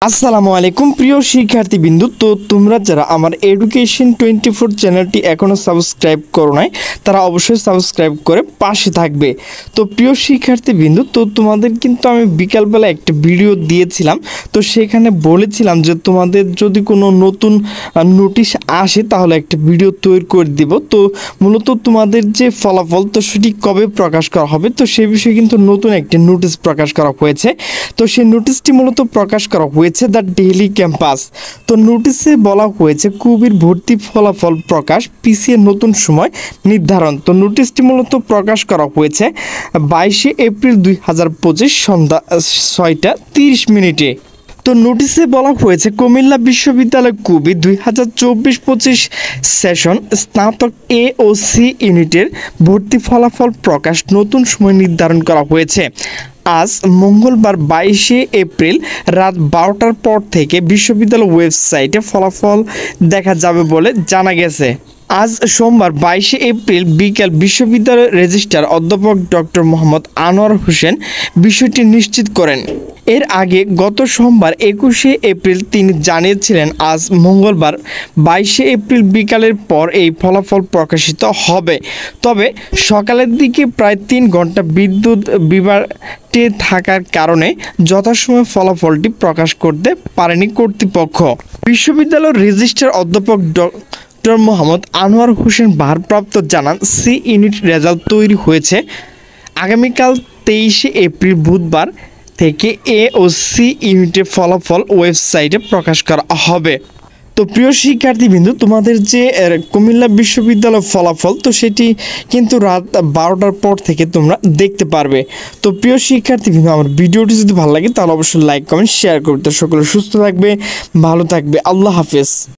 আসসালামু আলাইকুম প্রিয় শিক্ষার্থীবৃন্দ। তো তোমরা যারা আমার এডুকেশন 24 চ্যানেলটি এখনও সাবস্ক্রাইব করো নাই তারা অবশ্যই সাবস্ক্রাইব করে পাশে থাকবে। তো প্রিয় শিক্ষার্থীবৃন্দ, তো তোমাদের কিন্তু আমি বিকালবেলা একটা ভিডিও দিয়েছিলাম। তো সেখানে বলেছিলাম যে তোমাদের যদি কোনো নতুন নোটিশ আসে তাহলে একটা ভিডিও তৈরি করে দিব। তো মূলত তোমাদের যে ফলাফল তো সেটি কবে প্রকাশ করা হবে, তো সে বিষয়ে কিন্তু নতুন একটি নোটিশ প্রকাশ করা হয়েছে। তো সেই নোটিশটি মূলত প্রকাশ করা হয়েছে দ্য ডেইলি ক্যাম্পাস। তো নোটিশে বলা হয়েছে কুবির ভর্তি ফলাফল প্রকাশ, পিছিয়ে নতুন সময় নির্ধারণ। তো নোটিশটি মূলত প্রকাশ করা হয়েছে 22 এপ্রিল 2025 সন্ধ্যা 6টা 30 মিনিটে। তো নোটিশে বলা হয়েছে কুমিল্লা বিশ্ববিদ্যালয় কুবি 2024-25 সেশন স্নাতক এ ও সি ইউনিটের ভর্তি ফলাফল প্রকাশ, নতুন সময় নির্ধারণ করা হয়েছে। আজ মঙ্গলবার 22 এপ্রিল রাত 12টার পর থেকে বিশ্ববিদ্যালয় ওয়েবসাইটে ফলাফল দেখা যাবে বলে জানা গেছে। আজ সোমবার 22 এপ্রিল বিকেল বিশ্ববিদ্যালয়ের রেজিস্ট্রার অধ্যাপক ডক্টর মোহাম্মদ আনোয়ার হোসেন বিষয়টি নিশ্চিত করেন। এর আগে গত সোমবার 21 এপ্রিল তিনি জানিয়েছিলেন আজ মঙ্গলবার 22 এপ্রিল বিকালের পর এই ফলাফল প্রকাশিত হবে। তবে সকালের দিকে প্রায় 3 ঘন্টা বিদ্যুৎ বিভ্রাটে থাকার কারণে যথাসময়ে ফলাফলটি প্রকাশ করতে পারেনি কর্তৃপক্ষ। বিশ্ববিদ্যালয়ের রেজিস্ট্রার অধ্যাপক ডক্টর মোহাম্মদ আনোয়ার হোসেন ভারপ্রাপ্ত জানান, সি ইউনিট রেজাল্ট তৈরি হয়েছে। আগামীকাল 23 এপ্রিল বুধবার থেকে এ ও সি ইউনিটের ফলাফল ওয়েবসাইটে প্রকাশ করা হবে। তো প্রিয় শিক্ষার্থীবৃন্দ, তোমাদের যে কুমিল্লা বিশ্ববিদ্যালয় ফলাফল তো সেটি কিন্তু রাত 12টার পর থেকে তোমরা দেখতে পারবে। তো প্রিয় শিক্ষার্থীবৃন্দ, আমার ভিডিওটি যদি ভালো লাগে তাহলে অবশ্যই লাইক কমেন্ট শেয়ার করতে। সকলে সুস্থ থাকবে, ভালো থাকবে। আল্লাহ হাফেজ।